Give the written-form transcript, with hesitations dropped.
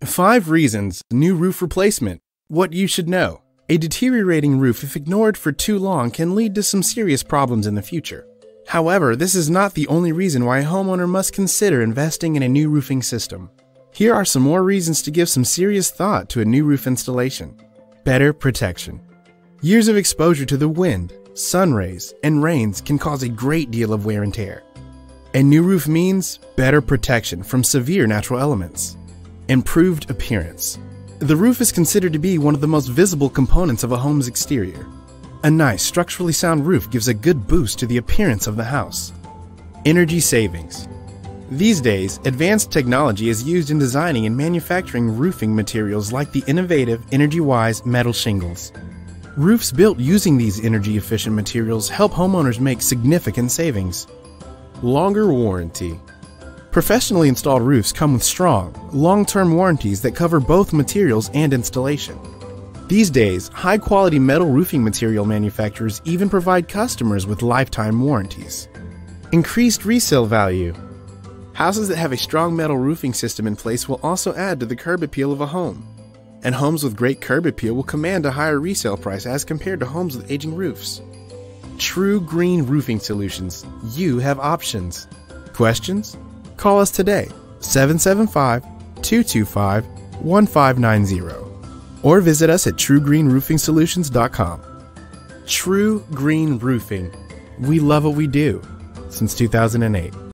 5 reasons new roof replacement. What you should know. A deteriorating roof, if ignored for too long, can lead to some serious problems in the future. However, this is not the only reason why a homeowner must consider investing in a new roofing system. Here are some more reasons to give some serious thought to a new roof installation. Better protection. Years of exposure to the wind, sun rays, and rains can cause a great deal of wear and tear. A new roof means better protection from severe natural elements. Improved appearance. The roof is considered to be one of the most visible components of a home's exterior. A nice, structurally sound roof gives a good boost to the appearance of the house. Energy savings. These days, advanced technology is used in designing and manufacturing roofing materials like the innovative, energy-wise metal shingles. Roofs built using these energy-efficient materials help homeowners make significant savings. Longer warranty. Professionally installed roofs come with strong, long-term warranties that cover both materials and installation. These days, high-quality metal roofing material manufacturers even provide customers with lifetime warranties. Increased resale value. Houses that have a strong metal roofing system in place will also add to the curb appeal of a home. And homes with great curb appeal will command a higher resale price as compared to homes with aging roofs. True Green Roofing Solutions. You have options. Questions? Call us today, 775-225-1590, or visit us at truegreenroofingsolutions.com. True Green Roofing. We love what we do since 2008.